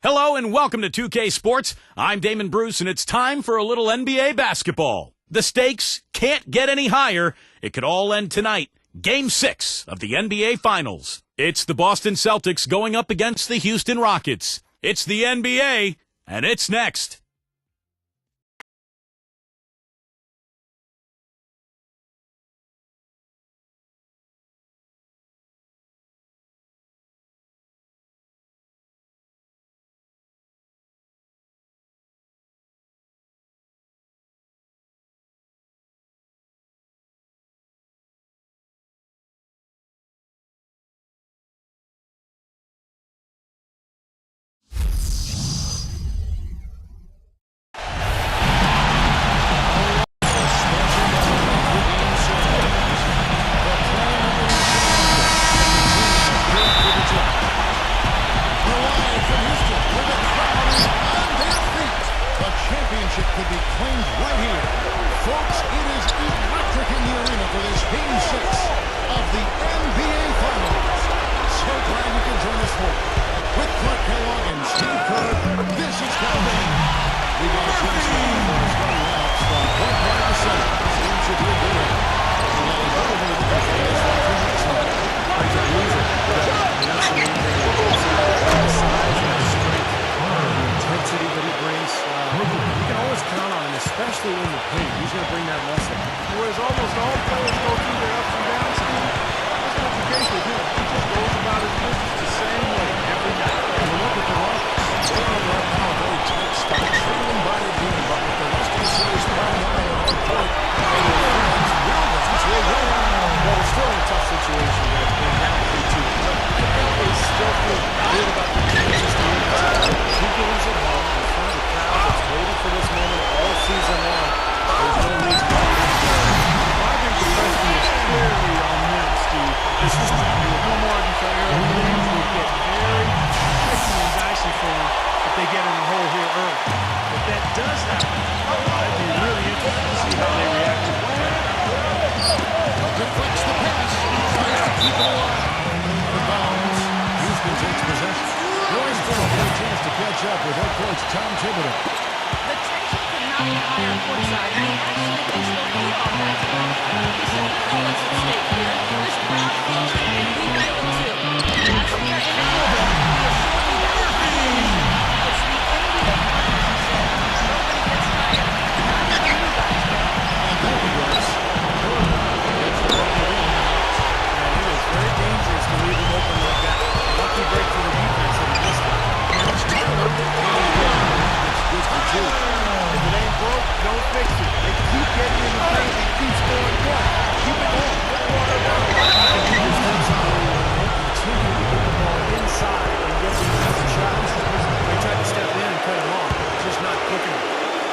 Hello and welcome to 2K Sports. I'm Damon Bruce and it's time for a little NBA basketball. The stakes can't get any higher. It could all end tonight. Game 6 of the NBA Finals. It's the Boston Celtics going up against the Houston Rockets. It's the NBA, and it's next. Could be claimed right here. Folks, it is electric in the arena for this Game 6 of the NBA Finals. So glad you can join us for it. With Clark Kellogg and Steve Kerr, this is Calvin. We got a chance to see for the starting lineups from both part of the Celtics. It should be a good one. We got a lot of the defense for this one. 2 minutes now. It's a loser. That's the main thing. The size and the strength, the intensity that he brings. You can always count on him, especially in the paint. He's going to bring that muscle. Whereas almost all players go through their ups and downs, Steve, that's not the case with him. He just goes about his business the same way every night. And look at the Rockets. They are right now a very tight start, trailing by the team, but with the rest of the series playing on the court, and their friends will win. Well, it's still a tough situation, guys. Being down 3-2. I think they still feel good about the chances to win this. 2 games at home in front of a crowd that's waited for this moment all season long. There's no reason why they don't go. I think the question is clearly on them, Steve. This is no more unfair. Things will get very tricky and dicey for them if they get in the hole here early. If that does happen, I'd be really interested to see how they react to it. Deflects the pass. Tries to keep it alive. The bounds. Houston takes possession. Roy's going to get a chance to catch up with head coach Tom Thibodeau. The tension could not be higher courtside. He actually thinks they'll be on basketball. He said, "No, what's at stake here? This crowd feels it, and we feel it too." That's the end of the building. He is showing better feelings. It's the NBA Finals, he said. Nobody gets tired. Not even you guys can. And there he goes. It's broken in. And it is very dangerous to leave him open like that. Lucky break for the defense that he missed it. It's Taylor. It's good for 2. If it ain't broke, don't fix it. They keep getting in the paint and keep scoring points. Keep it going. Continue to get the ball inside and get some easy shots. They tried to step in and cut him off. It's just not quick enough.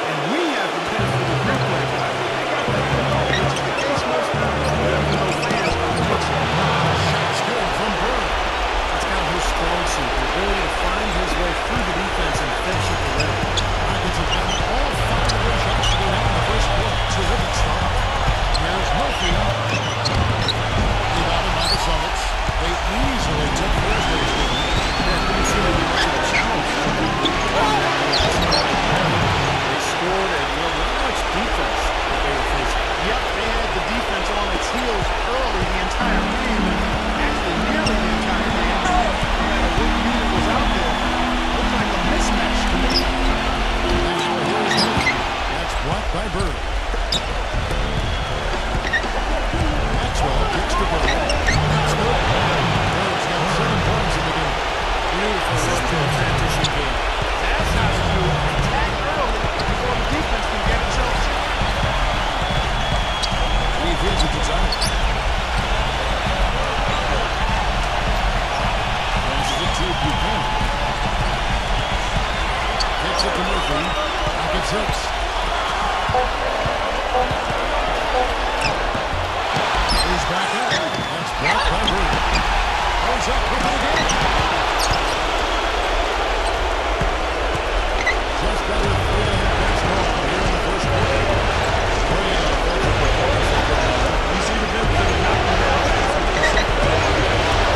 And we have the benefit of the replay. But I think they got that ball, which is the case most times. No fans on the pitch. Shot's good from Bird. That's kind of his strong suit, the ability to find his way through the defense and finish at the rim. Rockets have gotten all 5 of their shots to go down in the first quarter. Terrific start. Here's Murphy. Rebounded by the Celtics. They easily took first base. Yeah, didn't seem to be much of a challenge. They scored and not much defense that they were facing. Yep, they had the defense on its heels early the entire game, and actually nearly the entire game. No matter what unit was out there, looked like a mismatch to me. Now here's Murphy. That's blocked by Bird. Maxwell kicks to Bird. That's good. Bird's got 7 points in the game. Beautiful work in the transition game. That's how you do it. Attack early before the defense can get itself set. He feels it inside. Passes it to Buchanan. Gets it to Murphy. Rockets 6. He's back up. That's blocked by Bird. Goes up with the game. Just under 3.5 minutes more here in the first quarter. Great offensive performance. You see the benefit of knocking down passes in the second quarter.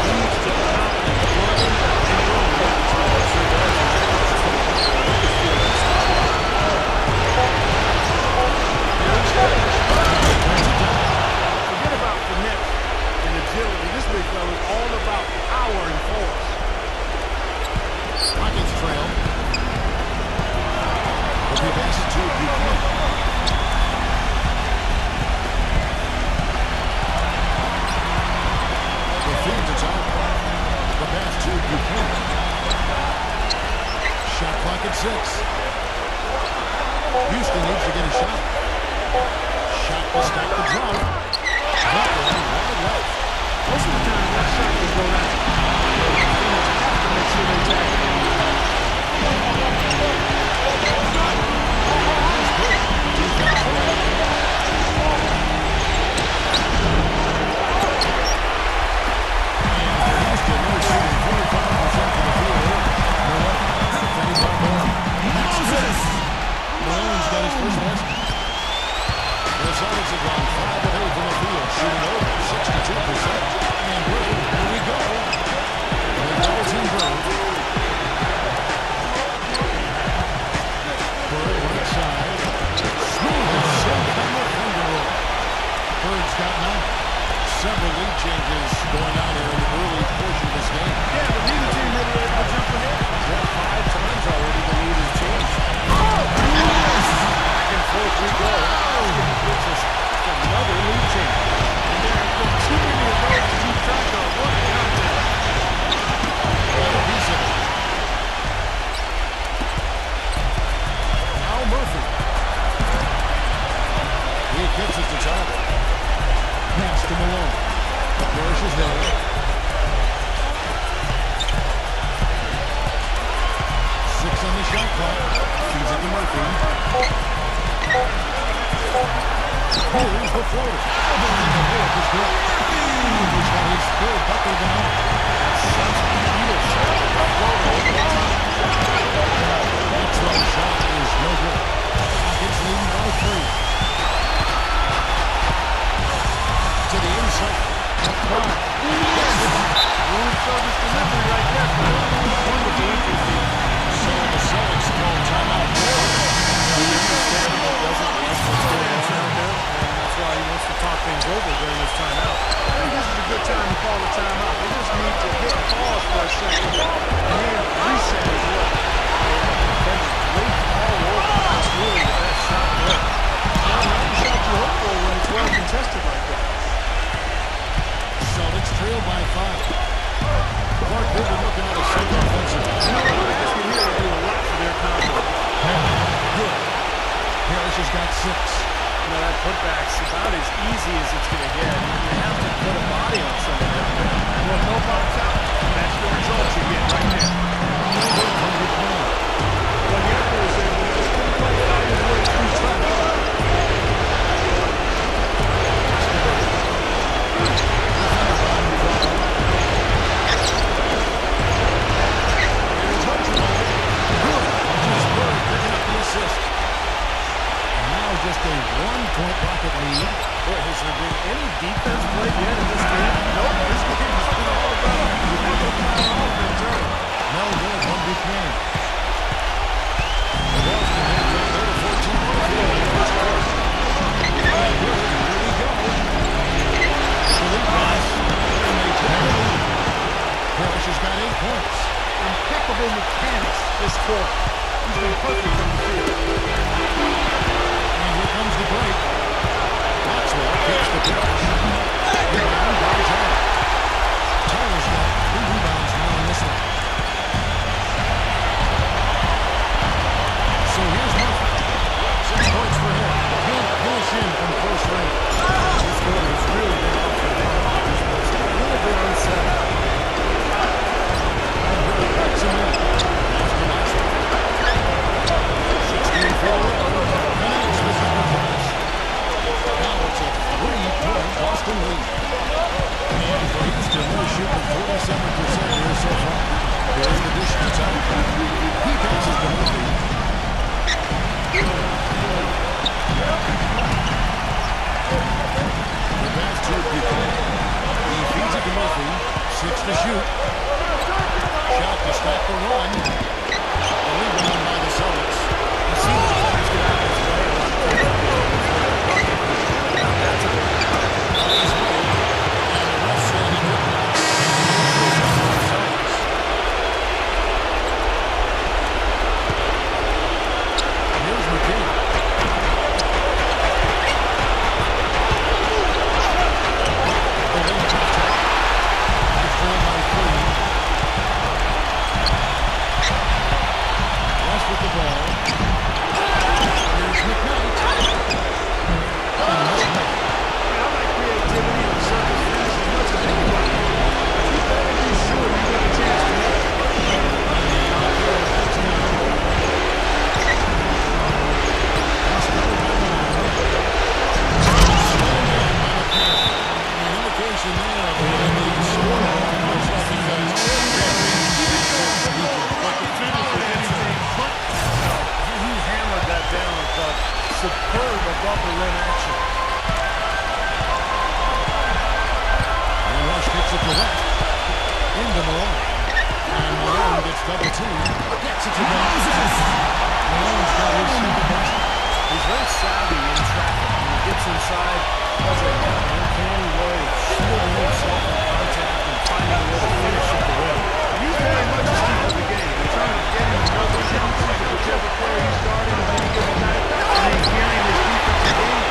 Leads to confidence, running and going. Sure does. so it's all about power and force. Rockets trail. If he passes to Buchanan. The feed to top. The pass to Buchanan. Shot clock at 6. Houston needs to get a shot. Shot to stop the draw. That one wide left. Most of the time, that shot will go down. Defenders have to make sure they tag it. Malone's got his first basket. The Celtics have gone 5 of 8 from the field, shooting over 62%. And Bird, here we go. The double team Bird. Bird right side. Smooth as silk on the finger roll. Bird's got 9. Several lead changes going on here in the early portion of this game. Yeah, but neither team really able to jump ahead. Yeah, 5 times already the lead has changed. Back and forth we go. Gives us another lead change. And there have been too many of those to keep track of. What a contest. Another piece of it. Al Murphy. He gets it to top. Pass to Malone. Parrish is there. 6 on the shot clock. Feeds it to Murphy. Here's the floater. And the block is good. He's got his third bucket of the night. That throw shot is no good. Rockets leading by 3. To the inside. Room service delivery right there. Wonderful entry. So the Celtics call timeout. That's why he wants to talk things over during this timeout. I think this is a good time to call a timeout. They just need to hit pause for a second and reset as well. Wait all over. That's really the best shot there. Not the shot you hope for when it's well contested like that. Celtics trail by 5. Clark David looking at a second offensive. You know, the basket here will do a lot for their confidence. Good. Parrish has got 6. You know, that putback's about as easy as it's going to get. You have to put a body on something out there. Well, no box out. That's the result you get right there. Well, the effort is there, but it's going to play out his way through trouble. Just a 1-point Rocket lead. Boy, has there been any defense played yet in this game? Nope, this game has been all about offense early. No good from Buchanan. The ball's been hit down there to 14 on the field in the first quarter. And here we go. The lead pass. And they take the lead. Parrish has got 8 points. Impeccable mechanics this quarter. He's been perfect from the field. Here comes the break. Maxwell kicks the pitch. Rebound by Tyler. Tyler's got 3 rebounds now in this one. So here's Murphy. 6 points for him. He'll finish in from close range. This quarter has really been off for them. He's a little bit unsettled. And Bird backs him in. Pass to Maxwell. 16-4. Now it's a 3-point Boston lead. And for Houston, they're shooting 47% here so far. Here's the dish to top. He passes to Murphy. The pass to Buchanan. He feeds it to Murphy. 6 to shoot. Shot to stop the run. A rebound by the Celtics. You see the players get out of his way. That's a good. On his way. And the ref saying he couldn't. it to West. Into Malone. And Malone gets double teamed. Gets it to West. Malone's got his second basket. He's very savvy in traffic. When he gets inside, does an uncanny way of shielding himself from contact and finding a way to finish at the rim. He's very much a student of the game. He's trying to get him double jumps into whichever player he's guarding on any given night, and then gearing his defensive game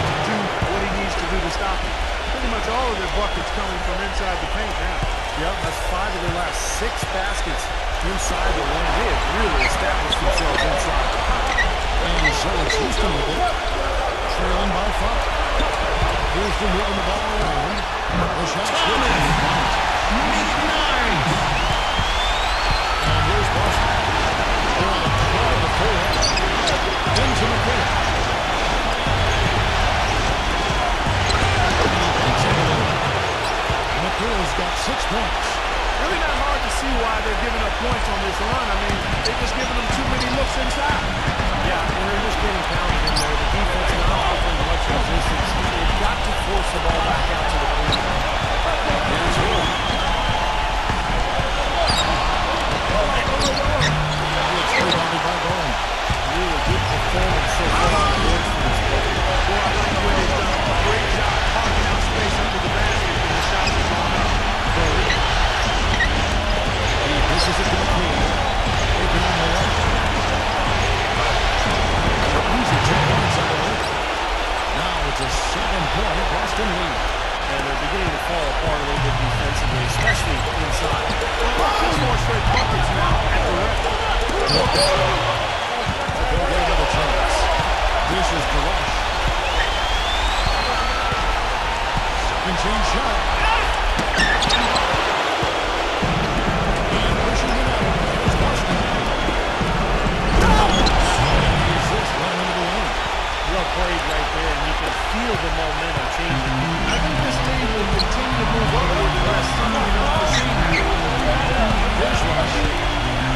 to do what he needs to do to stop him. Pretty much all of their buckets coming from inside the paint now. Yep, that's 5 of their last 6 baskets inside the lane. They have really established themselves inside. And so it's Houston with it, trailing by 5. Houston moving the ball around. The shot's good. Make it 9. And here's Boston. They're on 12 to 4. Into McKay. McKay's got 6 points. Really not hard to see why they're giving up points on this run. I mean, they're just giving them too many looks inside. Yeah, and they're just getting pounded in there. The defense not offering much resistance. They've got to force the ball back out to the perimeter. Here's Hill. It's rebounded by Bowen. Really good performance so far on the boards for this game. Boy, I like the way they've done a great job carving out space under the basket and the shots are going up. This is a good team. Taking on the left. Easy 2 points on the way. Now it's a 7-point Boston lead. And they're beginning to fall apart a little bit defensively, especially inside. 2 more straight buckets now at the rim. They'll get another chance. This is the rush. Second chance shot. And pushing it up. Here's Boston. Resist running into the lane. Well played right there, and you can feel the momentum changing. I think this lead will continue to move up with the rest of the season. Here's Rush.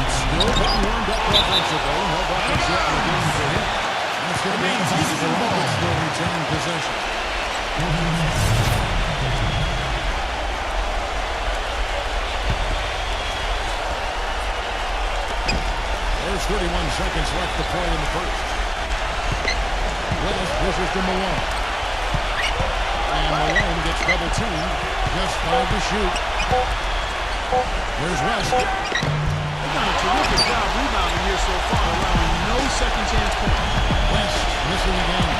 Still getting warmed up offensively. No buckets yet in the game for him. That's going to be easy for Rockets to retain possession. There's 31 seconds left to play in the first. West pushes to Malone. And Malone gets double teamed. Just 5 to shoot. Here's West. They've done a terrific job rebounding here so far, allowing no second chance points. West missing again.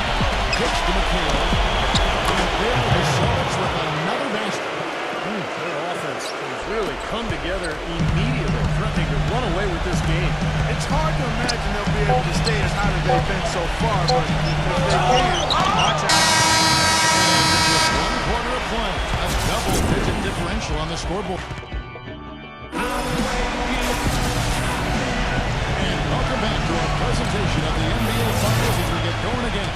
Kicks to McHale. And there the Celtics with another basket. Their offense has really come together immediately, threatening to run away with this game. It's hard to imagine they'll be able to stay as high as they've been so far, but if they can, watch out. And just 1 quarter of play. A double-digit differential on the scoreboard. And welcome back to our presentation of the NBA Finals as we get going again.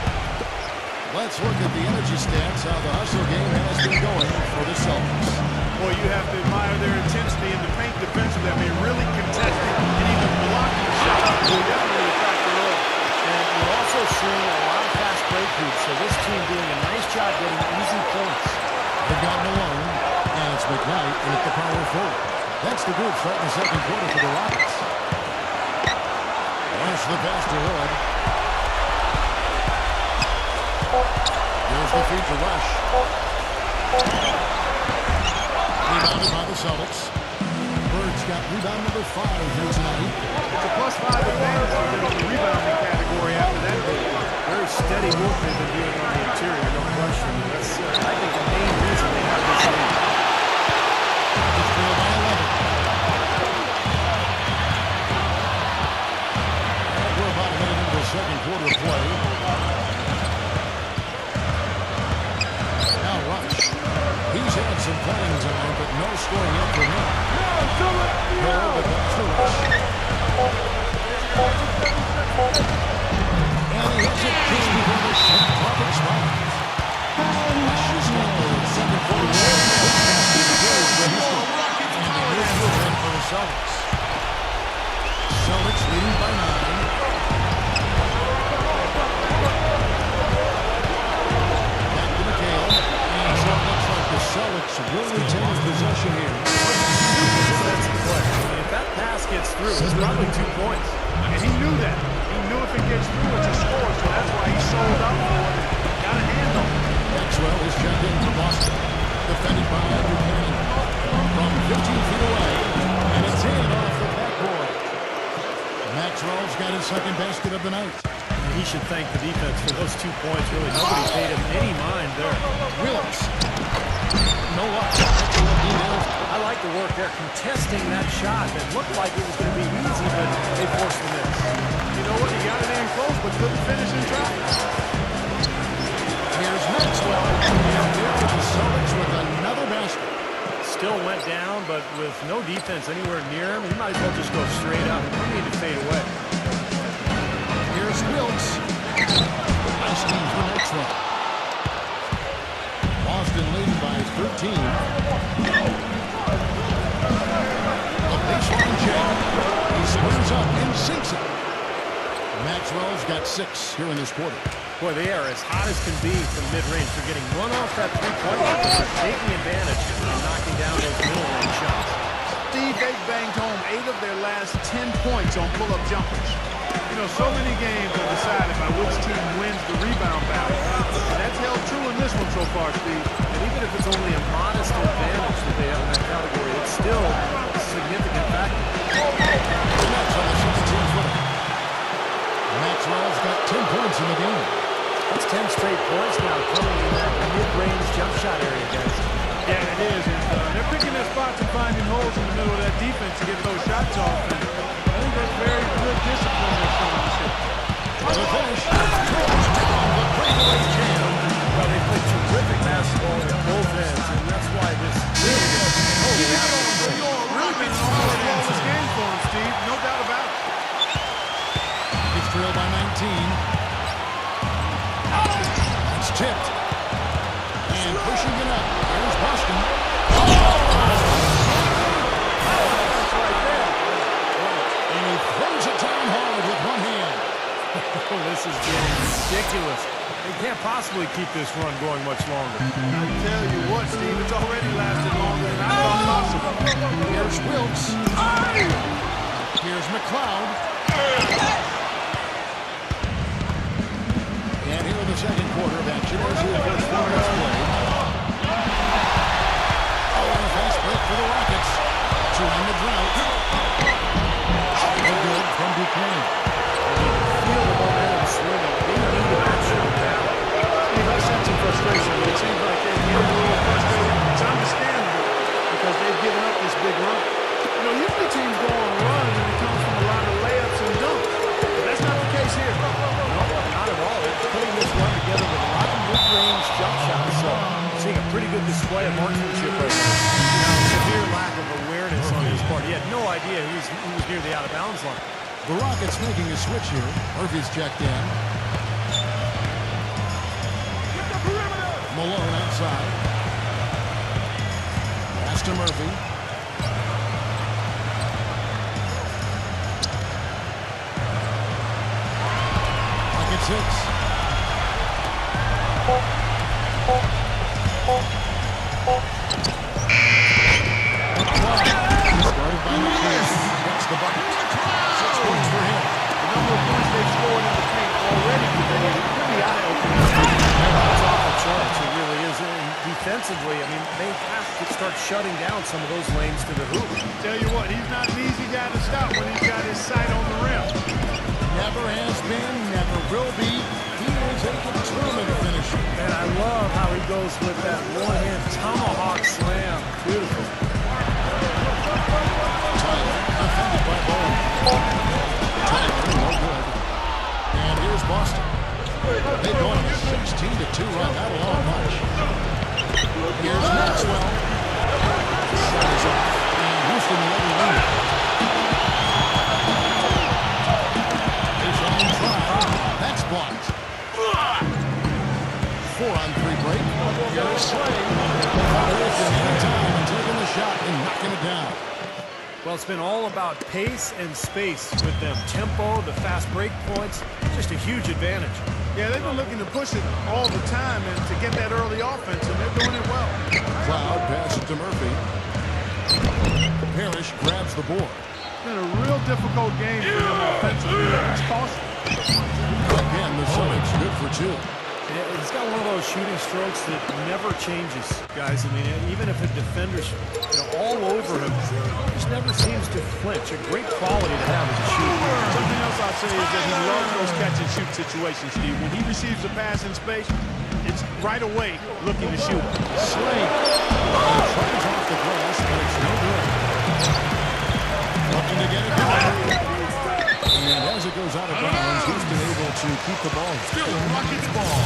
Let's look at the energy stats, how the hustle game has been going for the Celtics. Boy, you have to admire their intensity in the paint defensively. I mean, really contesting and even blocking shots. Will definitely affect the role. And you're also seeing a lot of fast break hoops, so this team doing a nice job getting easy points. They've got Malone, and it's McKnight with the power forward. That's the group starting the second quarter for the Rockets. Rush the pass to Hood. Here's the feed to Rush. Rebounded by the Celtics. Bird's got rebound number 5 here tonight. It's a +5 advantage for them on the rebounding category after that goal. Very steady work they've been doing on the interior, no question. That's, I think, the main reason they have this lead. It's trailed by 11. And we're about a minute into the second quarter of play. Now Rush. He's had some playing time, but no scoring yet for him. Hill, the pass to Rush. And he hits it just before the shot clock expires. Rush has got the second quarter lead. And the new field win for the Celtics. Celtics leading by 9. Back to McHale. And so it looks like the Celtics will retain possession here. Super defensive play. I mean, if that pass gets through, it's probably 2 points. And he knew that. He knew if it gets through, it's a score, so that's why he sold up for it and got a hand on it. Maxwell is checked in for Boston. Defended by Buchanan. From 15 feet away, and it's in off the backboard. Maxwell's got his second basket of the night. He should thank the defense for those 2 points. Really, nobody paid him any mind there. Willis. No luck. I like the work there, contesting that shot. It looked like it was going to be easy, but they forced the miss. You know what? He got it in close, but couldn't finish in traffic. Here's Maxwell. And there are the Celtics with another basket. Still went down, but with no defense anywhere near him, he might as well just go straight up. No need to fade away. Here's Wilkes. Nice team for Maxwell. Boston leading by 13. A baseline check. He squares up and sinks it. Maxwell's got 6 here in this quarter. Boy, they are as hot as can be from mid-range. They're getting one off that three-point line. They're taking advantage and knocking down those middle-range shots. Steve, they banged home 8 of their last 10 points on pull-up jumpers. You know, so many games are decided by which team wins the rebound battle. And that's held true in this one so far, Steve. And even if it's only a modest advantage that they have in that category, it's still a significant factor. Maxwell's got 10 points in the game. That's 10 straight points now coming in that mid-range jump shot area, guys. Yeah, it is. And they're picking their spots and finding holes in the middle of that defense to get those shots off. And I think that's very good discipline they're showing this year. The finish. The breakaway jam. Well, they play terrific basketball at both ends, and that's why this really is totally out of control. Really been an almost flawless game for him, Steve. No doubt about it. It's trailed by 19. It's tipped. And pushing it up. Here's Boston. And he throws it down hard with one hand. Oh, this is getting ridiculous. They can't possibly keep this run going much longer. I tell you what, Steve, it's already lasted longer than I thought possible. Here's Wilkes. Here's McLeod. And here in the second quarter of action, as the first 4 minutes played. Oh, and a fast break for the Rockets to end the drought. No good from Buchanan. Feel the momentum swimming. They need to match it down. Steve, I sense some frustration. It seems like they're getting a little frustrated. It's understandable because they've given up this big run. You know, usually teams go on runs and it comes from a lot of layups and dunks. But that's not the case here. No, not at all. They're putting this run together with a lot of mid-range jump shots. So seeing a pretty good display of marksmanship right now. Severe lack of awareness on his part. He had no idea he was near the out-of-bounds line. The Rockets making a switch here. Murphy's checked in. Malone outside. Pass to Murphy. Rockets 6. Started by McLeod. Gets the bucket. 6 points for him. The number of points they've scored in the paint already today is pretty eye-opening. It's off the charts. It really is. And defensively, I mean, they have to start shutting down some of those lanes to the hoop. Tell you what, he's not an easy guy to stop when he's got his sight on the rim. Never has been, never will be. He is a determined finisher. And I love how he goes with that one-hand tomahawk slam. Beautiful. Tyler, defended by Bowen. Tyler, no good. And here's Boston. They go on a 16-2 run. Not a long punch. Here's Maxwell. Shot is off. And Houston will let it lead. Baseline try. That's blocked. 4-on-3 break. Here's Slay. Wasting any time and taking the shot and knocking it down. Well, it's been all about pace and space with them. Tempo, the fast break points, just a huge advantage. Yeah, they've been looking to push it all the time and to get that early offense, and they're doing it well. Cloud passes to Murphy. Parrish grabs the board. It's been a real difficult game for him offensively. He's costly. Again, the Celtics good for two. Yeah, he's got one of those shooting strokes that never changes, guys. I mean, even if a defender's all over him, he just never seems to flinch. A great quality to have as a shooter. Something else I'll say is that he loves those catch-and-shoot situations, Steve. When he receives a pass in space, it's right away looking to shoot. Slade tries off the glass, but it's no good. Looking to get it back. And as it goes out of bounds, Houston able to keep the ball. Still Rockets ball.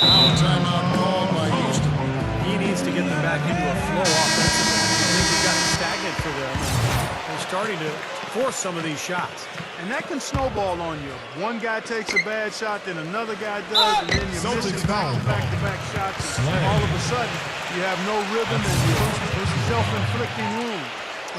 Now timeout called by Houston. He needs to get them back into a flow offensively. I think it got stagnant for them. They're starting to force some of these shots. And that can snowball on you. One guy takes a bad shot, then another guy does, and then you're missing back-to-back shots. And all of a sudden, you have no rhythm and you're self-inflicting wound.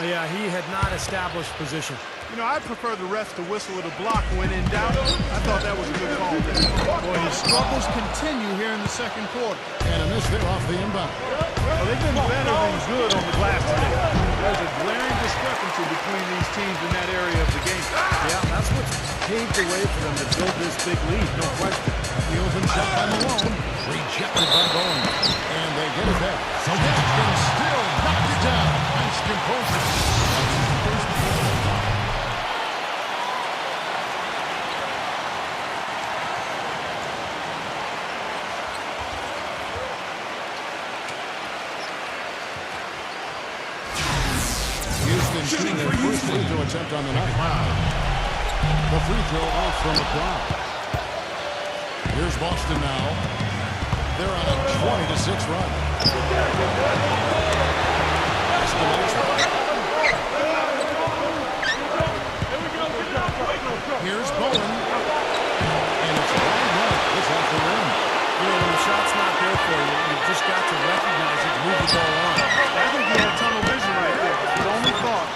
Oh, yeah, he had not established position. You know, I prefer the refs to whistle with a block when in doubt. I thought that was a good call there. Boy, his struggles continue here in the second quarter. And a miss there off the inbound. Well, they've been better than good on the glass today. There's a glaring discrepancy between these teams in that area of the game. Yeah, that's what's paved the way for them to build this big lead, no question. The open shot by Malone. Rejected by Bowen. And they get it back. So Houston still knocked it down. Nice composure. Houston shooting their first free throw attempt on the night. The free throw off from the crowd. Here's Boston now. They're on a 20-6 run. Here's Bowen. And it's wide right. It's off the rim. You know, when the shot's not there for you, you've just got to recognize it and move the ball on. I think he had tunnel vision right there. His only thought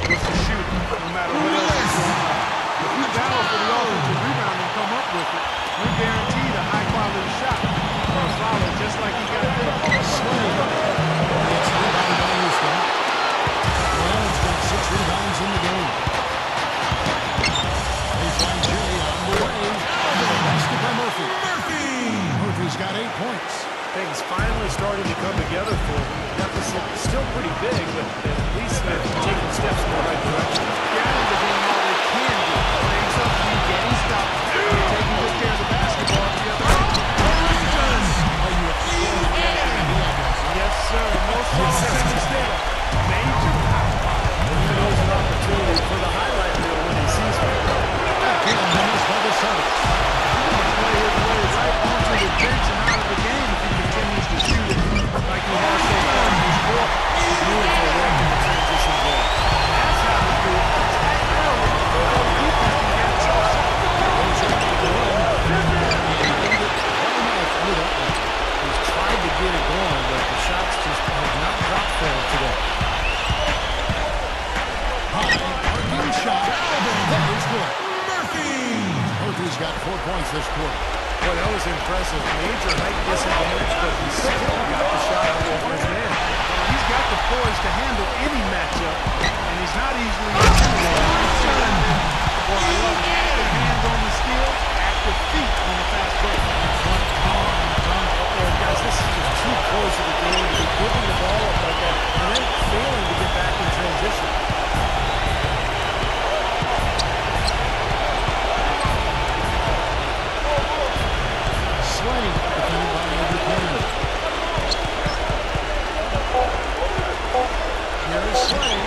was to shoot, no matter what else is going on. If you battle for the offensive rebound and come up with it, you're guaranteed a high-quality shot or a foul just like he got there. Slade. It's rebounded by Houston. Leonard's got 6 rebounds in the game. Baseline Jimmy on the way. Basket by Murphy. Murphy's got 8 points. Things finally starting to come together for them. The deficit is still pretty big, but at least they're taking steps in the right direction. The Islanders are doing all they can do. Playing tough, getting stops, taking good care of the basketball at the other end. Yes, sir. No small things there. Major power. There's an opportunity for the highlight reel when he sees it. Again, missed by the Celtics. Play his way right onto the bench and out of the game if he continues to shoot it like he has so far in this quarter. Beautiful work in the transition ball. That's how you do it. Attack early before the defense can get a chance. He's tried to get it going, but the shots just have not dropped for him today. Arcing shot. That is good. Murphy's got 4 points this quarter. Boy, that was impressive. Major height disadvantage, but he still got the shot out over his man. He's got the poise to handle any matchup, and he's not easily intimidated. Boy, I love it. Active hands on the steal, active feet on the fast break. Oh, guys, this is just too close to the game to be giving the ball up like that and then failing to get back in transition. Slade, defended by Andrew Kennedy. Here is Slade.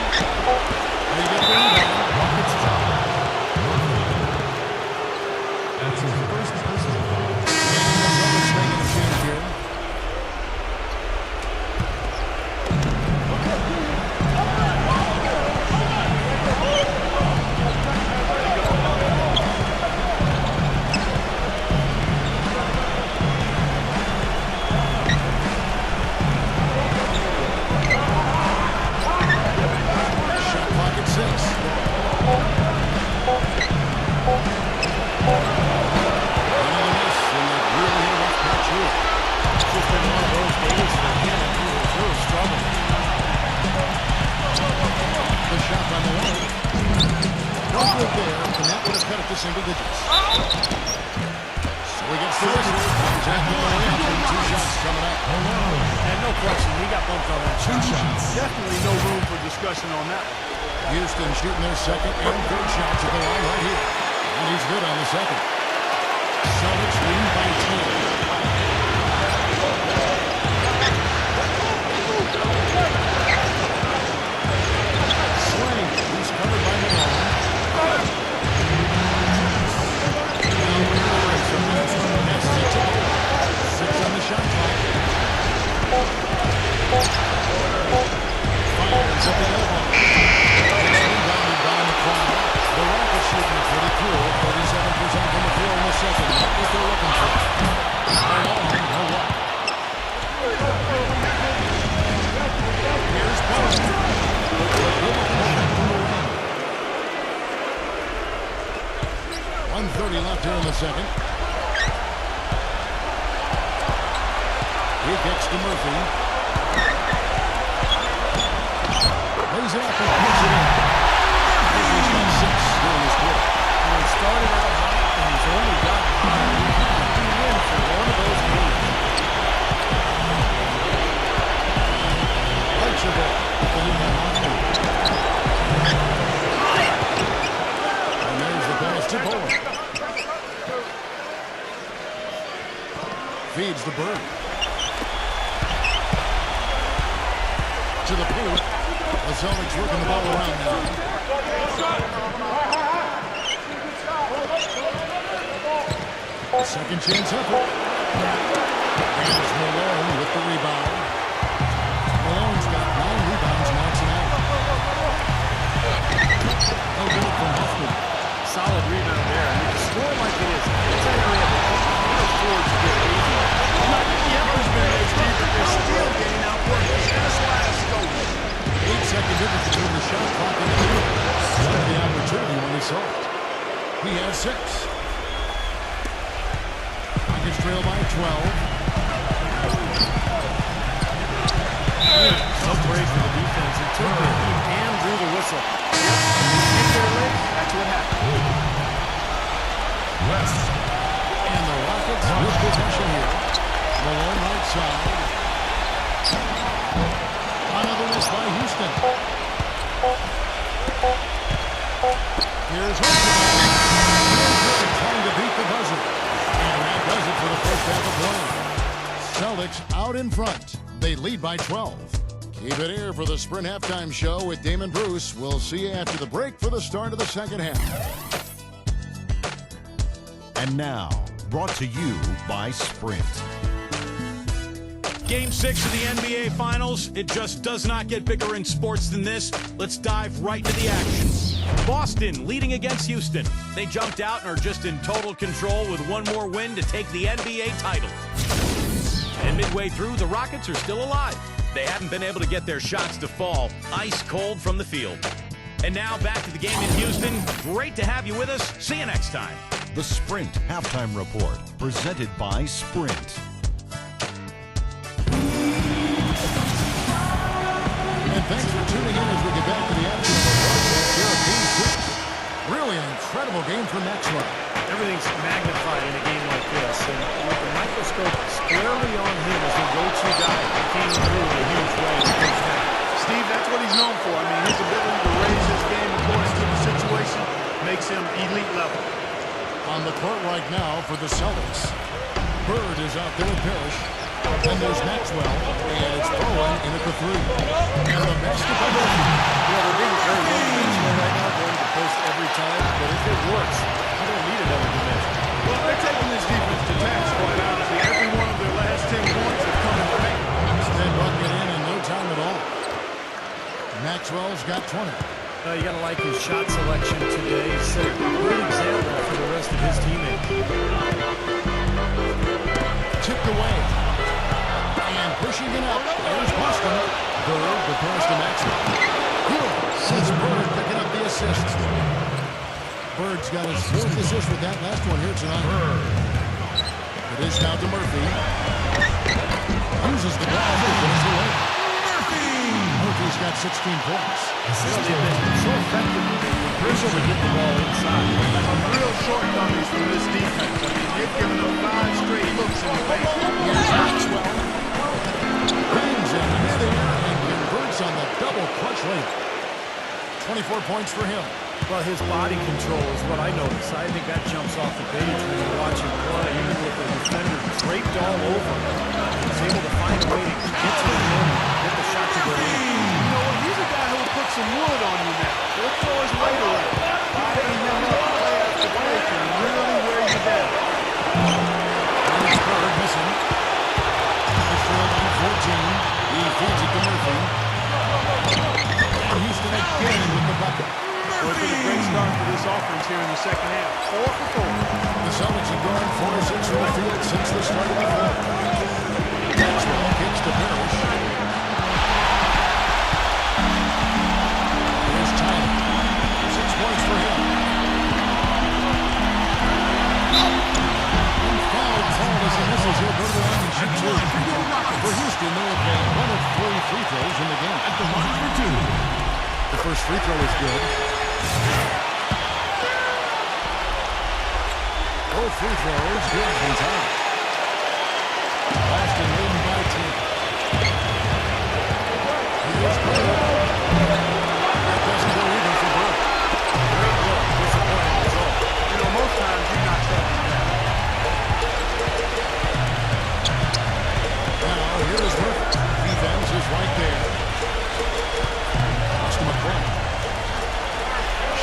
They get the rebound. Rockets top. That's his first personal foul. And the Celtics making a change here. it there, and that would have cut it to single digits. So he gets the whistle. Jack going in, and 2 shots coming up. And no question, he got bumped on that shot. Definitely no room for discussion on that one. Houston shooting their second and third shots at the line right here. And he's good on the second. Celtics lead by 10. Sling, he's covered by Malone. Passes it to Bowen. 6 on the shot clock. Fires at the elbow. It's rebounded by McCoy. The Rockets shooting it pretty cool. 37% from the field in the second. Not what they're looking for. Malone, no luck. Here's Bowen. .130 left here in the second. He gets to Murphy. Lays it up and puts it in. Murphy's got 6 during this quarter. He started out hot, and he's only got hot. He win for one of those games. Likes the ball. And there's the pass to Bowen. Feeds the Bird. To the post. The Celtics working the ball around now. The second chance effort. There's Malone with the rebound. Malone's got 9 rebounds, knocks it out. No good from Huffman. Solid rebound there. I mean, to score like it is, it's an area that you can afford to get easy. The other's been as deep, but they're still getting outworked. Just last go. 8-second difference between the shot clock and the field. Saw the opportunity when he saw it. He has 6. Rockets trail by 12. So brave for the defense. It took the heat and drew the whistle. If they're late, that's what happened. And the Rockets with possession here. Malone right side. Another miss by Houston. Here's Houston. Trying to beat the buzzer. And that does it for the first half of play. Celtics out in front. They lead by 12. Keep it here for the Sprint Halftime Show with Damon Bruce. We'll see you after the break for the start of the second half. And now, brought to you by Sprint. Game 6 of the NBA Finals. It just does not get bigger in sports than this. Let's dive right into the action. Boston leading against Houston. They jumped out and are just in total control with one more win to take the NBA title. And midway through, the Rockets are still alive. They haven't been able to get their shots to fall. Ice cold from the field. And now back to the game in Houston. Great to have you with us. See you next time. The Sprint Halftime Report, presented by Sprint. And thanks for tuning in as we get back to the action of the broadcast here at Game 6. Really an incredible game for Maxwell. Everything's magnified in a game like this, and with the microscope squarely on him as the go-to guy, he came through in a huge way in the first half. Steve, that's what he's known for. I mean, his ability to raise his game according to the situation makes him elite level. On the court right now for the Celtics. Bird is out there with Parrish. And there's Maxwell. And it's Bowen in at the 3. And the basket by Murphy. Yeah, they're being very one-dimensional right now, going to post every time, but if it works, you don't need another dimension. Well, they're taking this defense to task, quite honestly. Every one of their last 10 points have come in the paint. Instead, bucket in no time at all. Maxwell's got 20. You got to like his shot selection today. Set a good example for the rest of his teammates. Tipped away. And pushing it up. There's Boston. Bird, the pass to Maxwell. Good. That's Bird picking up the assist. Bird's got his 4th assist with that last one here tonight. It is now to Murphy. Uses the glass to finish the way. Murphy's He's got 16 points. They've been so effective when they're able to get the ball inside. Some real shortcomings from this defense. I mean, they've given up 5 straight looks in the paint. Here's Maxwell. Bangs in midair and converts on the double clutch lane. 24 points for him. Well, his body control is what I notice. I think that jumps off the page when you watch him play, even with the defender draped all over him. He's able to find a way to get to the rim, get the shot to go in. You know what? He's a guy who will put some wood on you now. He'll throw his weight around. Backing him up play after play can really wear you down. Bird missing. Nashville on 14. He feeds it to Murphy. And Houston again with the bucket. Well, it's been a great start for this offense here in the second half. 4 for 4. The Celtics have gone 4 of 6 from the field since the start of the fourth. Maxwell kicks to Parrish. Here's Tyler. 6 points for him. And foul called as he misses. He'll go to the line and shoot 2. For Houston, they have made 1 of 3 free throws in the game. At the line for 2. The first free throw is good. Both free throws good from time. Boston leading by 10. Here's Bird. That doesn't go either for Bird. Great look, disappointing result. You know, most times you're not stepping back. Now, here's Murphy. Defense is right there. Watch the McCray.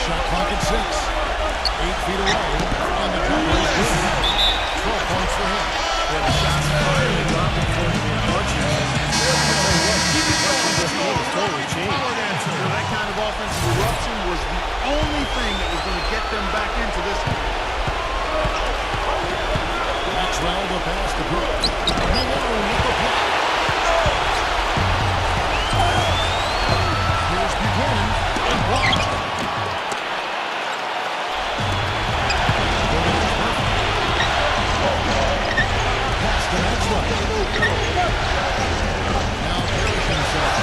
Shot clock at 6. 8 feet away. And the cover is good. 12 points for him. Yeah, the shots finally dropped before the punches. I'll tell you what, keep it going. This game has totally changed. You know, that kind of offensive eruption was the only thing that was going to get them back into this one. Maxwell the pass to Brooks. Malone with the block. Here's Buchanan. And blocked. Pass to Maxwell. Now Parrish himself.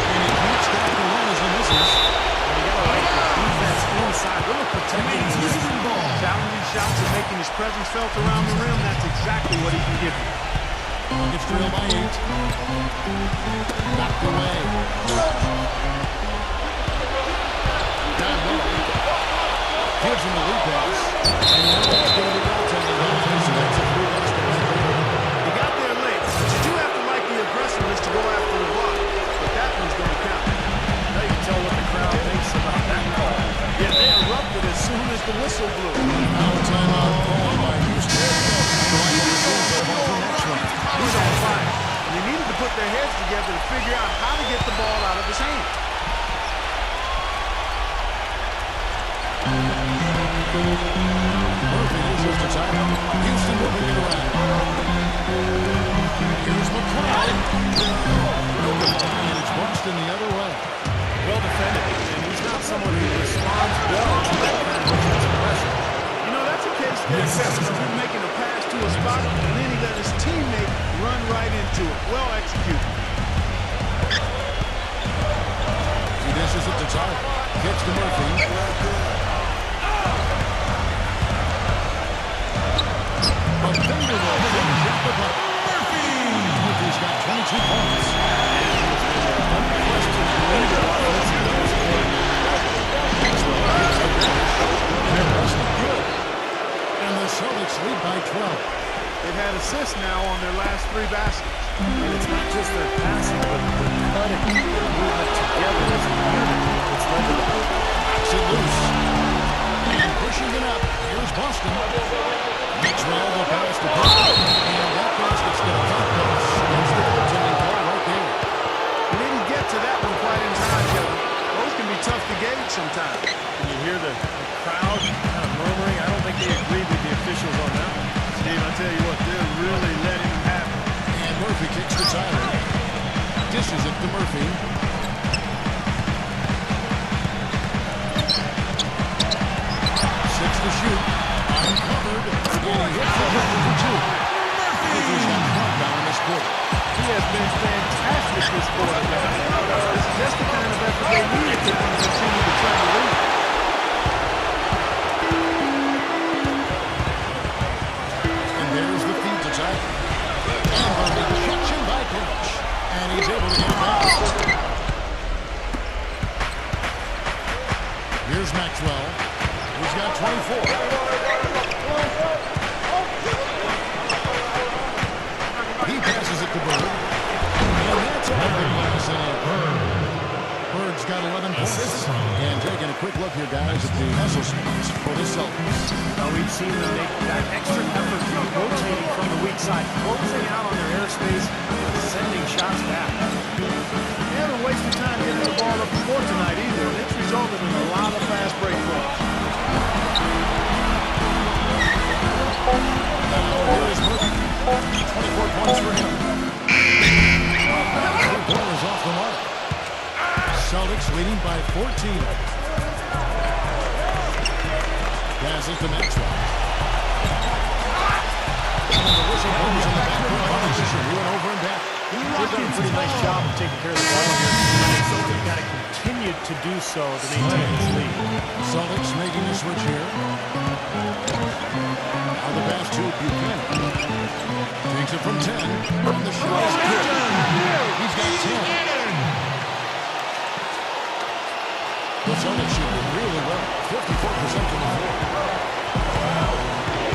And he can't stop the run as he misses. You gotta like the defense inside. Really protecting his shooting ball. Challenging shots and making his presence felt around the rim. That's exactly what he can give you. It's trailed by 8. Knocked away. Down low. Gives him a lead pass. And now it's going to be goaltending. That's a free basket. He got there late, but you do have to like the aggressiveness to go after the block. But that one's going to count. Now you can tell what the crowd thinks about that call. Yeah, they erupted as soon as the whistle blew. Now a timeout called by Houston. He's on fire. And they needed to put their heads together to figure out how to get the ball out of his hand. Murphy uses the time. Houston moving it around. Here's McCray. And it's Boston the other way. Well defended, and he's not someone who responds well to that kind of defensive pressure. You know, that's a case that is him making a pass to a spot, and then he let his teammate run right into it. Well executed. He dishes it to Tyler. Kicks to Murphy. A finger roll. Drop the puck. Murphy's got 22 points. And the Celtics lead by 12. They've had assists now on their last 3 baskets. And it's not just their passing, but the cutting, the movement together as a unit. It's led to the Knocks it loose. And pushing it up. Here's Boston. Maxwell the pass to Boston. And that basket's going to top us. That's the goaltending call right there. He didn't get to that one quite in time, Kevin. Those can be tough to gauge sometimes. And you hear the crowd kind of murmuring. I don't think they agreed with the officials on that one. Steve, I tell you what, they're really letting him have it. And Murphy kicks to Tyler. Dishes it to Murphy. 6 to shoot. Uncovered. And he hits it for 2. Murphy's got 12 down in this quarter. He has been fantastic this quarter, man. Here's Maxwell. He's got 24. He passes it to Bird. And that's a big glass in. Bird's got 11 points. And taking a quick look here, guys, at the hustle spots for the Celtics. Now we've seen them make that extra effort rotating from the weak side, closing out on their airspace, sending shots back. They haven't wasted time getting the ball up the court tonight either, and it's resulted in a lot of fast break plays. Here's Murphy. 24 points for him. Three-pointers off the mark. Celtics leading by 14. Passes to Maxwell. And the whistle blows in the backcourt opposition. He went over and back. They've done a pretty nice job of taking care of the ball here. And so they've got to continue to do so to maintain this lead. Celtics making the switch here. Now the pass to Buchanan. Takes it from 10. And the shot is good. He's got 10. The Celtics shooting really well. 54% from the floor.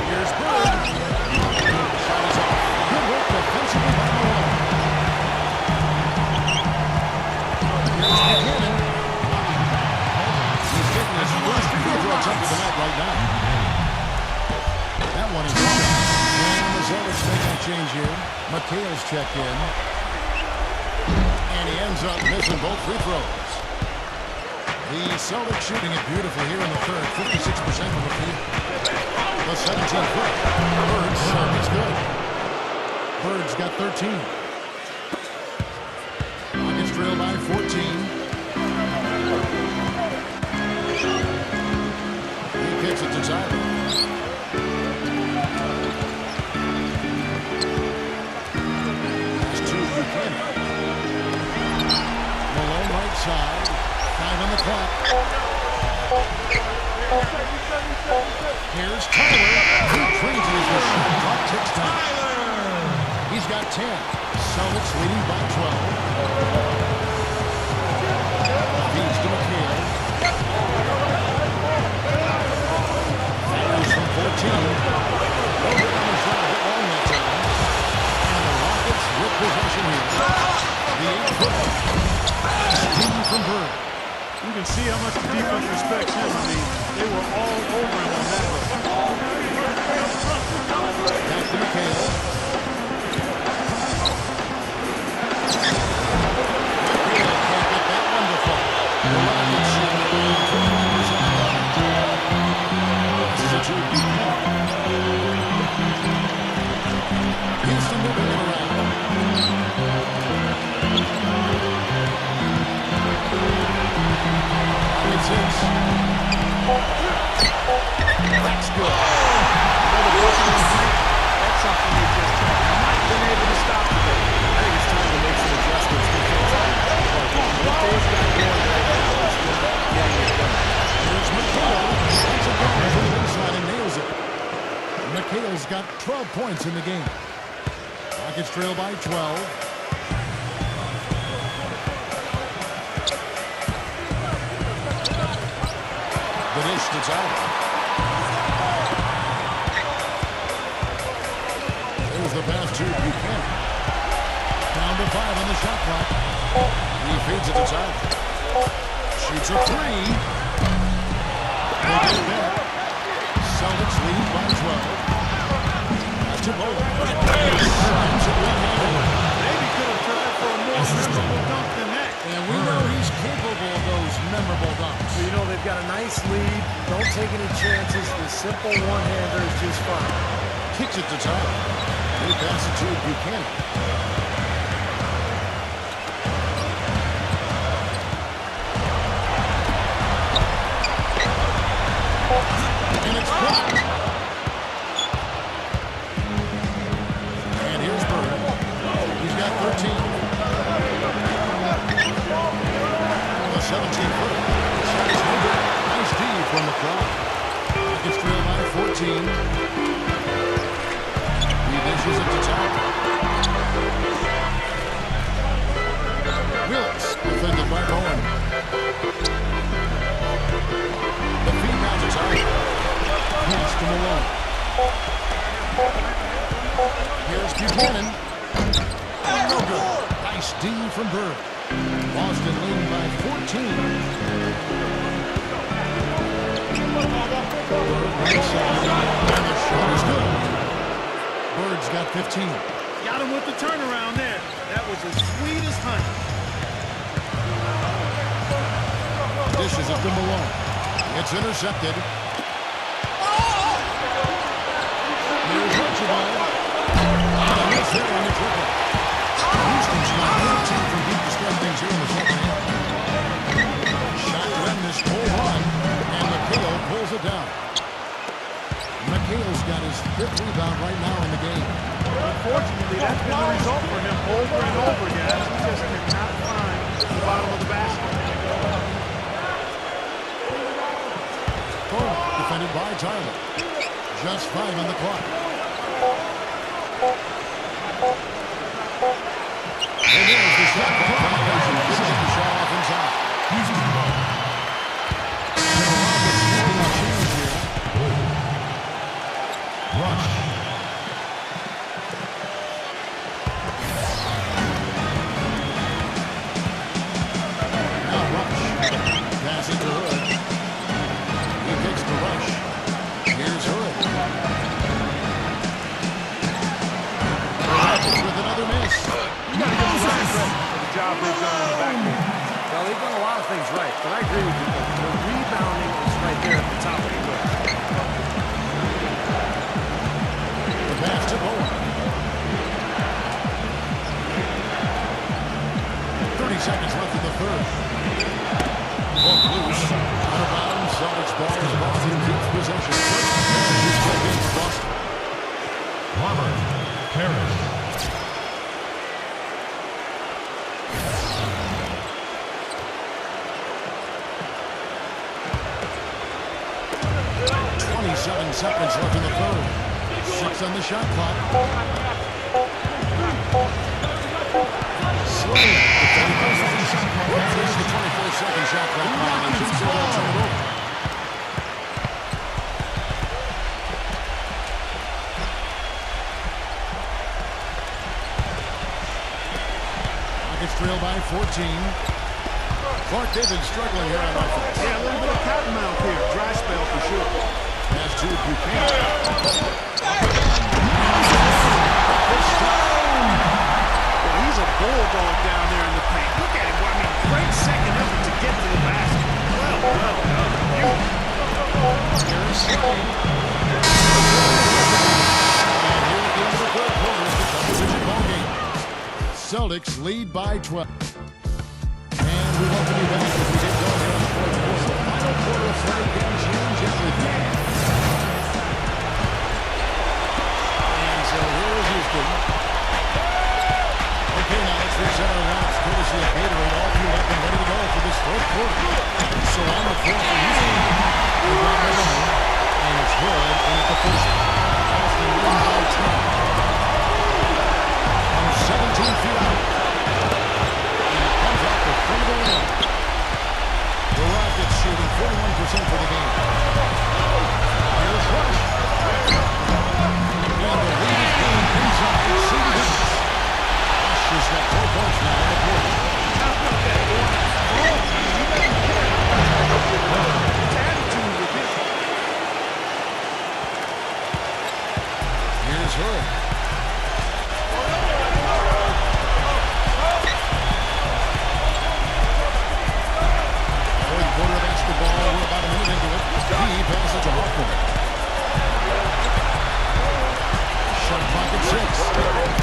Here's Bird. Shot is off. Good work defensively by Malone. Here's Buchanan. He's getting his first free throw attempt of the night right now. That one is shot. And the Celtics making a change here. McHale's checked in. And he ends up missing both free throws. The Celtics shooting it beautifully here in the third. 56% from the field. The 17-foot. Bird's shot is good. Bird's got 13. Rockets trail by 14. He kicks it to Tyler. Pass to Buchanan. Malone right side. 5 on the clock. Here's Tyler. He trains it as the shot clock ticks down. He's got 10. Celtics leading by 12. Feeds to McHale. Fires from 14. No hit on the shot. Hit long that time. And the Rockets with possession here. The 8-foot. Steam from Bird. You can see how much the defense respects him. I mean, they were all over him on that one. Back to McHale. McHale can't get that one to fall. The Rockets shooting around 20%. This is a 2. Houston moving it around. That's good. That's something they just have not been able to stop today. I think it's time to make some adjustments defensively. What they've got going right now is just getting it done. Here's McHale. Takes a ball from the inside and nails it. McHale's got 12 points in the game. Rockets trail by 12. The dish to Tyler. There's the pass to Buchanan. Down to 5 on the shot clock. He feeds it to Tyler. Shoots a 3. They get it back. Celtics lead by 12. Pass to Bowler. Maybe could have tried for a more memorable dunk than that. And we know he's capable of those memorable dunks. So you know they've got a nice lead. Don't take any chances. The simple one-hander is just fine. Kicks it to Tyler. He passes it to Buchanan. And it's blocked. And here's Bird. He's got 13. The 17-footer. Nice D from the crowd. Gets trailed by 14. He dishes it to Tyler. Willis defended by Bowen. to Malone. Here's Buchanan. No good. Nice D from Bird. Boston leading by 14. Bird right side. And the shot is good. Bird's got 15. Got him with the turnaround there. That was as sweet as honey. Dishes it to Malone. It's intercepted. Here's Archibald. And a miss there on the triple. Houston's got 13 from deep to start things here in the second half. Shot to end this whole run. And McHale pulls it down. McHale's got his 5th rebound right now in the game. Unfortunately, that's been the result for him over and over again. He just cannot find the bottom of the basket. Defended by Tyler. Just 5 on the clock. And there's the shot clock violation. This is the shot off inside. Houston ball. And the Rockets making a change here. Rush. Now Rush. Pass it to Hood. He takes the rush. Here's Hood. With another miss. You got to give the Rockets credit for the job they've done on the back end. Well, they've done a lot of things right, but I agree with you. The rebounding is right there at the top of the list. The pass to Bowen. 30 seconds left in the third. Hook loose. Out of bounds. Celtics ball as Boston keeps possession. Robert Harris. Seconds left in the third. 6 on the shot clock. Slade. This is the 24-second shot clock violation, so they'll turn it over. Rockets trail by 14. Clark Davis struggling here on offense. Yeah, a little bit of cotton mouth here. Dry spell for sure. Pass to Buchanan. Well, he's a bulldog down there in the paint. Look at him. I mean, great second effort to get to the basket. Well done. Here's Slade. And here comes the third quarter of the double-digit ball game. Celtics lead by 12. And we welcome you back as we get going here on the fourth quarter. The final quarter of play can change everything. And so here is Houston. Okay, now let's reset our laps. Courtesy of Gatorade, all fueled up and ready to go for this fourth quarter. So on the floor for Houston, we got Malone, and it's Hood in at the first. Boston leading by 10. From 17 feet out. Comes out for free to win. The Rockets shooting 41% for the game. Here's Rush. And the lead is going inside. Rush has got 4 points now in the quarter. Here's Hood. Quarter of basketball. We're about a minute into it. He passes to Hoffman. Shot clock at 6.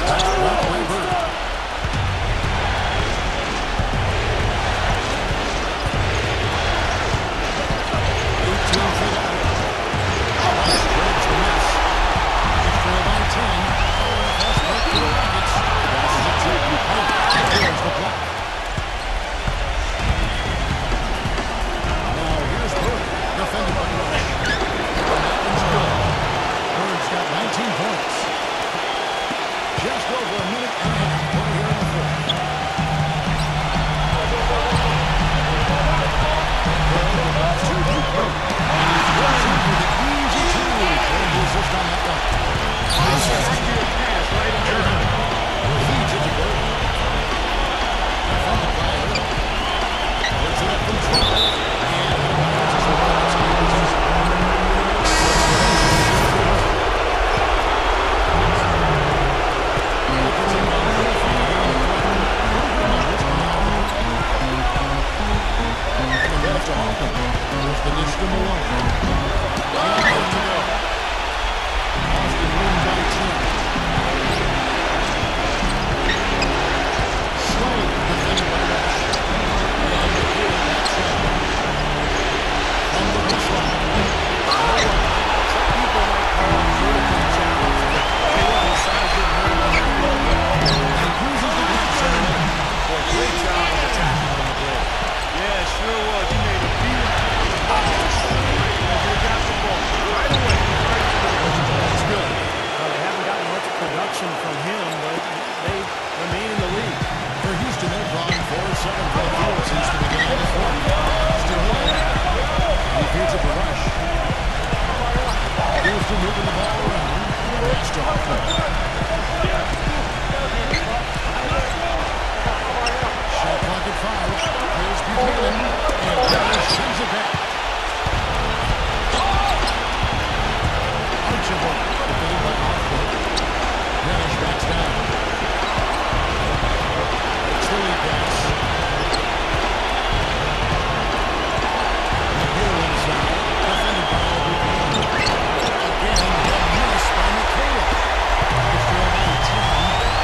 That's blocked by Bird. 18 feet out. Rush breaks the miss. Rockets trail by 10. Pass back to the Rockets. Passes it to Buchanan. There's the block. Defended by Rush. And that one's good. Bird's got 19 points. Just over a minute and a half missed on that one. Accurate pass right in there. Feeds it to Burke. Defended by Hill. Puts it up from Trout. And bounces the ball. To Hoffman. There's the dish to Malone. And out to go. Austin leading by 10. Slade defended by Rush. And the kid backs up. From the baseline. Some people might call it vertical challenge, but hey, look, his size didn't hurt him on that play. And cruises the ground center. Boy, great job of attacking on the play. Yeah, sure was. He made a beautiful as they got the ball right away. That's good. Well, they haven't gotten much production from him, but they remain in the league. For Houston, they've gone 4-7 for the field since the beginning of the fourth. Still Hill. He feeds it to Rush. Houston moving the ball around. Pass to Hoffman. Shot clock at 5. Here's Buchanan. And Dallas sends it back. Archibald defended by Hoffman. Reddish backs down. Chili pass. McGill inside. Defended by Buchanan. Again, head miss by McKayla. Extra by 10.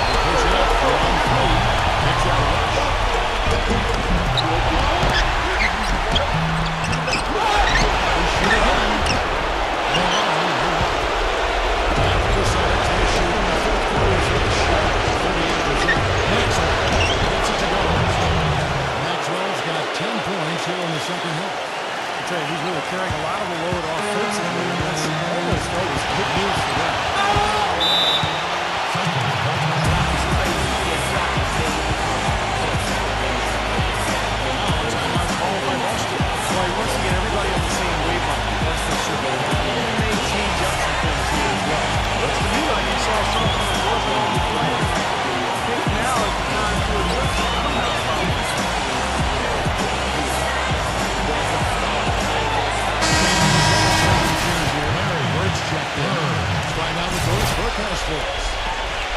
They push it up for on 3. Next out Rush. They shoot again. Malone. After the Celtics, they shoot in the fourth quarter for the shot. 38%. Maxwell gets it to go. Maxwell's got 10 points here in the second half. I tell you, he's really carrying a lot of the load offensively, and that's almost always good news for them. Timeout called by Boston. Boy, once again, everybody on the same wavelength. That's for sure. They may change up some things here as well. Looks to me like you saw something that wasn't on the play. I think now is the time to adjust. I don't have a problem. Bird's checked in. Let's find out what Doris Burke has for us.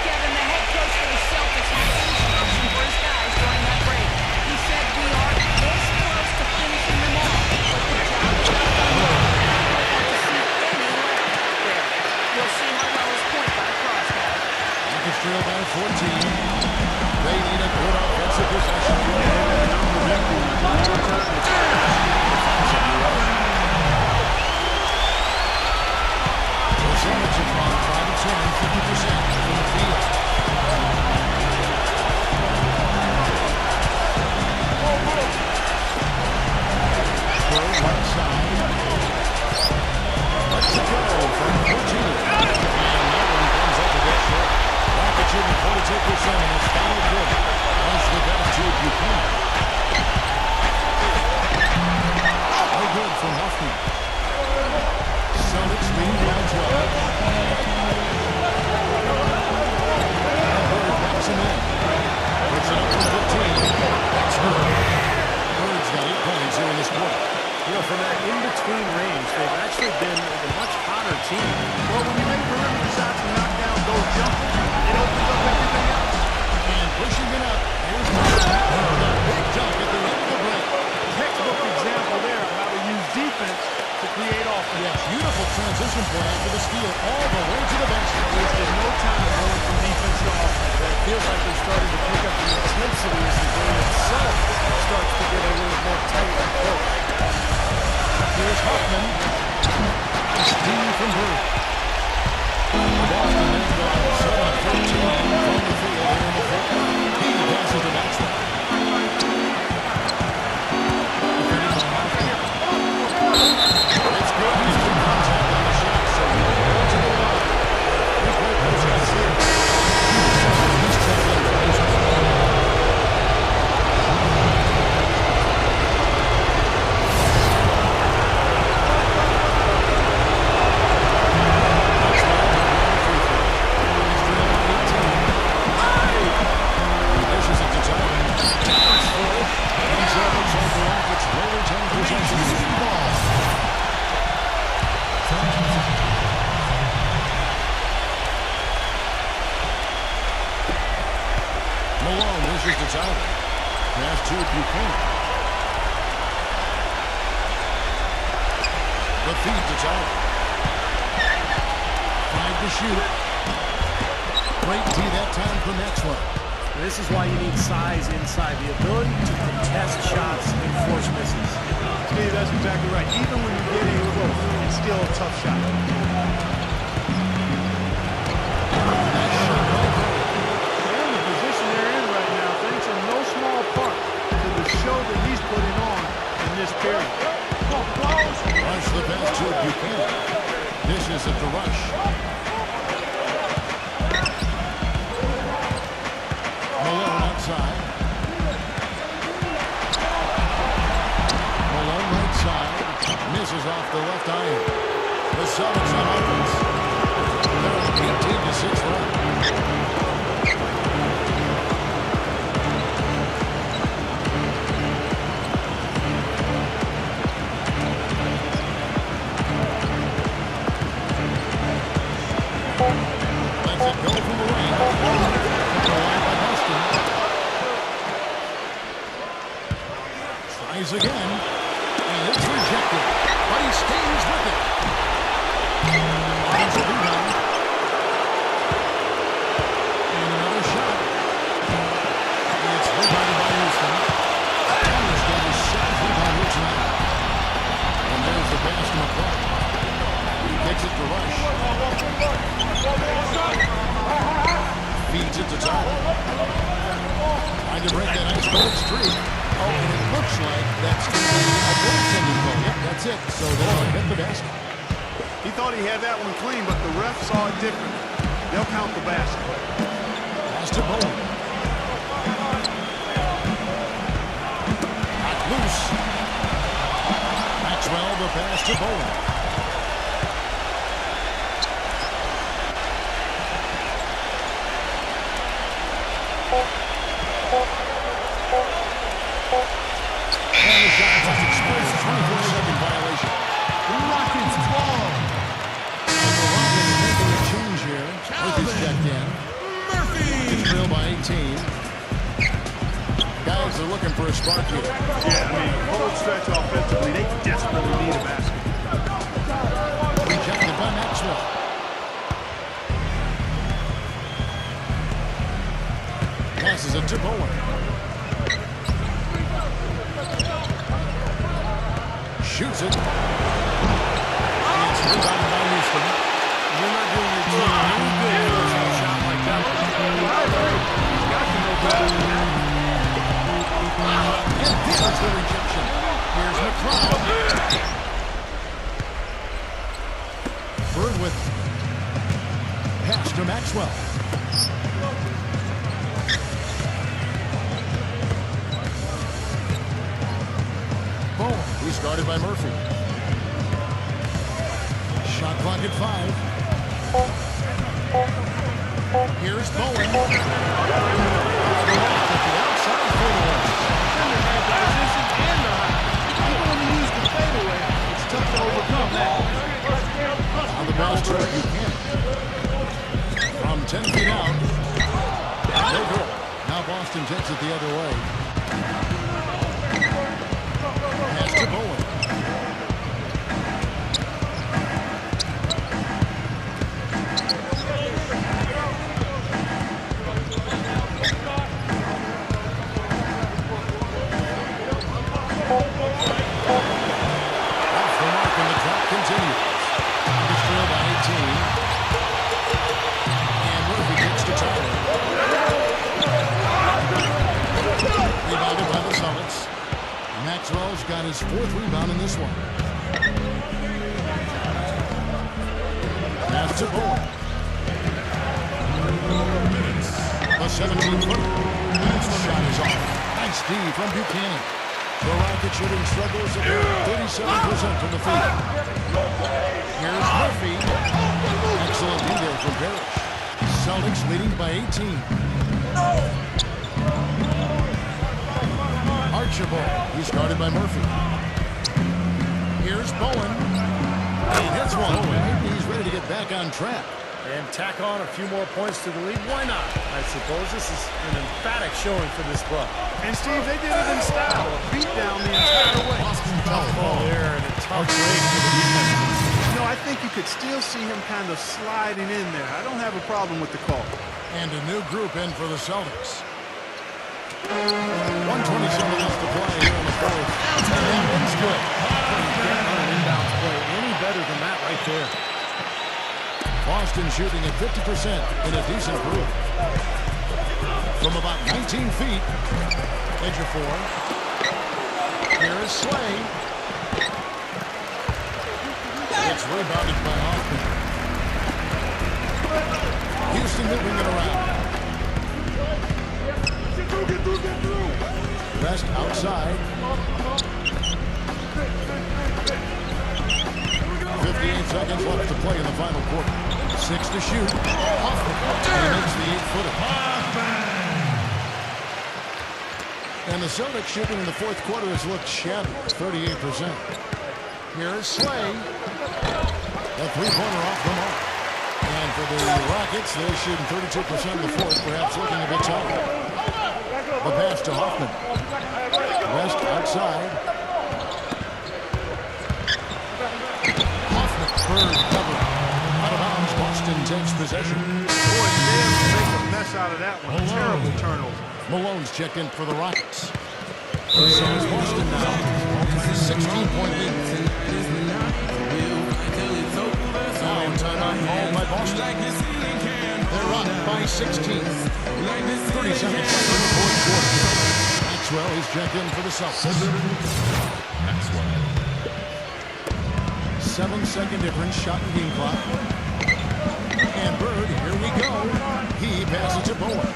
Kevin, the head coach for the Celtics had instruction for his guys during that break. He said we are this close to finishing them off, but the job is not done yet. I don't want to see any let there. We'll see how well his point got across, guys. Rockets trail by 14. They need a good offensive possession. The Celtics have gone 5 of 10, 50% from the field. Bird right side. Lets it go from 14. And that one comes up a bit short. Rockets shooting 42% in its final quarter. Once the best to Buchanan. No good from Hoffman. Celtics lead down 12. And Bird backs him in. Puts it up from 15. That's good. Bird's got 8 points here in this quarter. You know, from that in-between range, they've actually been a much hotter team. Well, when you make perimeter shots and knock down those jumpers, it opens up everything else. And pushing it up. Here's Malone with a big dunk at the end of the break. Textbook example there of how to use defense to create offense. Yeah, beautiful transition play after the steal all the way to the bench. Wasted no time going from defense to offense. But it feels like they're starting to pick up the intensity as the game itself starts to get a little more tight and close. Here's Hoffman. Steal from Bird. Boston has gone 7 of 13 from the field here in the fourth quarter. He passes to Maxwell. Defended by Hoffman. It's good. He's in contact on the shot, so he will go to the line. Three-point push on 6. He's traveling for his Buchanan. The feed to Tyler. 5 to shoot. Great D that time for Maxwell. This is why you need size inside, the ability to contest shots and force misses. Steve, that's exactly right. Even when you get in close, it's still a tough shot. They're in the position they're in right now, thanks in no small part to the show that he's putting on in this period. Rush the pass to Buchanan. Dishes at the Rush. Malone outside. Malone right side. Misses off the left iron. The Celtics on offense. They're on 18-6 run. Lets it go from the lane. Kept alive by Boston. Tries again. And it's rejected. But he stays with it. Finds a rebound. And another shot. It's rebounded by Houston. Thomas got his 7th rebound here tonight. And there's the pass to McCoy. He kicks it to Rush. Feeds it to Tyler. Trying to break that ice-cold streak. Oh, and it looks like that's a goaltending goal. Yep, that's it. So they'll hit the basket. He thought he had that one clean, but the ref saw it different. They'll count the basket. Pass to Bowen. Back loose. Maxwell, the pass to Bowen. And the shot was exposed. 24-second violation. Rockets ball. And the Rockets making a change here. Murphy's checked in. It's trailed by 18. Guys are looking for a spark here. Yeah, I mean, whole stretch offensively, they desperately need a basket. Rejected by Maxwell. Passes it to Bowen. Shoots it. And it's rebounded by Houston. You're not doing your team any good forcing a shot like that one. I agree. He's got to know better than that. And there's the rejection. Here's McCraw. Bird with pass to Maxwell. Bowen, he's guarded by Murphy. Shot clock at 5. Here's Bowen. At the outside fadeaway. Defender had the position and the height. Even when you use the fadeaway, it's tough to overcome that. On the pass to Buchanan. From 10 feet out. No good. Now Boston takes it the other way. Pass to Bowen. Off the mark and the clock continues. It's trailed by 18. And Murphy gets to Tyler. Rebounded by the Celtics. Maxwell's got his 4th rebound in this one. Pass to Bowen. The 17-footer. Shot is off. Nice D from Buchanan. The Rocket shooting struggles at 37% from the field. Here's Murphy. Excellent D there from Parrish. Celtics leading by 18. Archibald. He's guarded by Murphy. Here's Bowen. He hits one. He's ready to get back on track. And tack on a few more points to the lead. Why not? I suppose this is an emphatic showing for this club. And, Steve, they did it in style. A beat down the entire way. Tough ball there and a tough break for the defense. You know, I think you could still see him kind of sliding in there. I don't have a problem with the call. And a new group in for the Celtics. 127 left to play here in the fourth. And that one's good. Couldn't get on an inbounds play any better than that right there. Boston shooting at 50% in a decent group. From about 19 feet. Edge of 4. Here is Slay. It's rebounded by Hoffman. Houston moving it around. Rest outside. 58 seconds left to play in the final quarter. 6 to shoot. Hoffman. And he makes the 8-footer. And the Celtics shooting in the fourth quarter has looked shabby. 38%. Here is Slay. A three-pointer off the mark. And for the Rockets, they're shooting 32% in the fourth, perhaps looking a bit tired. The pass to Hoffman. Rest outside. Hoffman, third cover. Out of bounds, Boston takes possession. Boy, did they ever make a mess out of that one. Terrible turnover. Malone's checked in for the Rockets. So is Boston now. 16-point lead. Now timeout called by Boston. They're up by 16. 30 seconds left in the fourth quarter. Maxwell is checked in for the Celtics. Maxwell. 7-second difference, shot and game clock. And Bird, here we go. He passes to Bowen.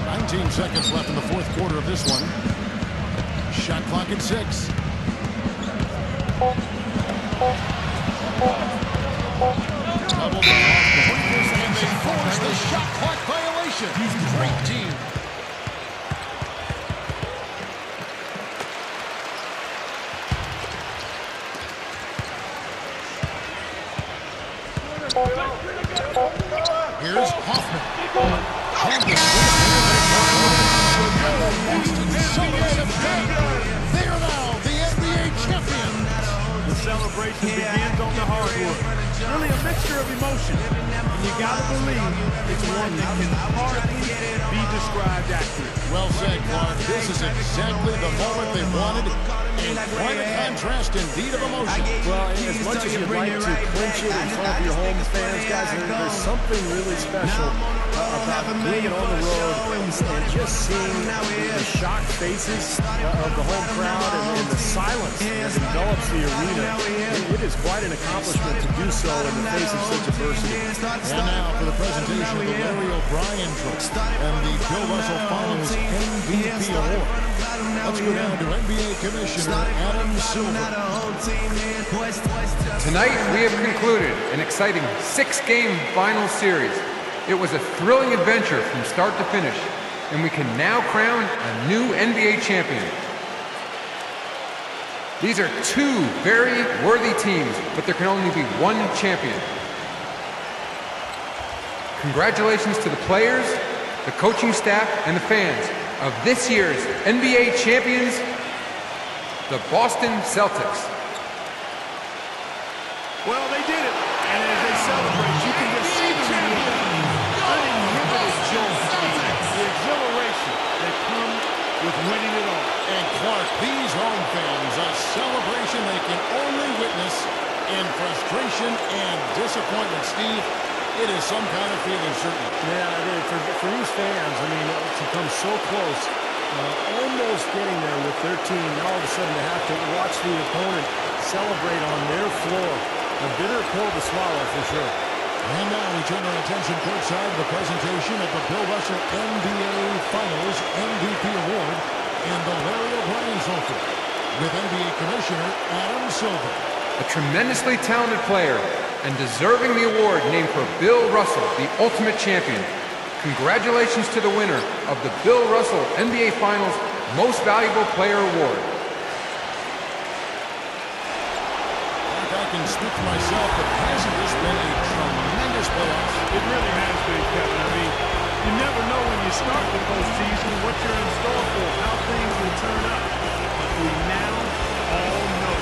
19 seconds left in the fourth quarter of this one. Shot clock at 6. Double by Hoffman. And they force the shot clock violation. Great team. Here's Hoffman. They are now the NBA champions. The celebration begins on the hardwood. Really a mixture of emotion. And you gotta believe it's one that can hardly be described accurately. Well said, Clark. This is exactly the moment they wanted. And quite a contrast indeed of emotion. Well, and as much as you'd like to clinch it in front of your home fans, guys, there's something really special about being on the road and just seeing the shocked faces of the home crowd and the silence that envelops the arena. It is quite an accomplishment to do so in the face of such adversity. And now for the presentation of the Larry O'Brien Trophy and the Bill Russell Finals MVP Award. Let's go down to NBA Commissioner Adam Silver. Tonight, we have concluded an exciting 6-game final series. It was a thrilling adventure from start to finish, and we can now crown a new NBA champion. These are two very worthy teams, but there can only be one champion. Congratulations to the players, the coaching staff, and the fans of this year's NBA champions, the Boston Celtics. Well, they did it. And as they celebrate, you can just see the uninhibited joy, the exhilaration that comes with winning it all. And Clark, these home fans, a celebration they can only witness in frustration and disappointment. Steve, it is some kind of feeling, certainly. Yeah, it is. For these fans, I mean, to come so close, almost getting there with their team, all of a sudden to have to watch the opponent celebrate on their floor. A bitter pill to swallow, for sure. And now we turn our attention courtside, the presentation of the Bill Russell NBA Finals MVP Award and the Larry O'Brien Trophy with NBA Commissioner Adam Silver. A tremendously talented player and deserving the award named for Bill Russell, the ultimate champion. Congratulations to the winner of the Bill Russell NBA Finals Most Valuable Player Award. can speak for myself, but hasn't this been a tremendous playoffs? It really has been, Kevin. I mean, you never know when you start the postseason what you're in store for, how things will turn out. But we now all know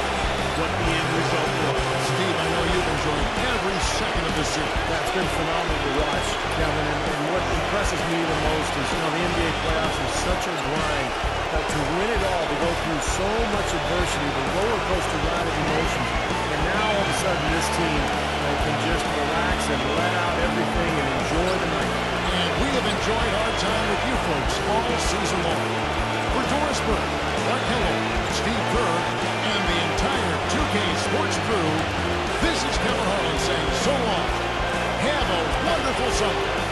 what the end result was. Steve, I know you've enjoyed every second of this series. That's been phenomenal to watch, Kevin. And what impresses me the most is, the NBA playoffs is such a grind. To win it all, to go through so much adversity, the roller coaster ride of emotions, and now all of a sudden this team can just relax and let out everything and enjoy the night. And we have enjoyed our time with you folks all season long. For Doris Burke, Mark Hello, Steve Kerr, and the entire 2K Sports crew, this is Kevin Harlan saying so long. Have a wonderful summer.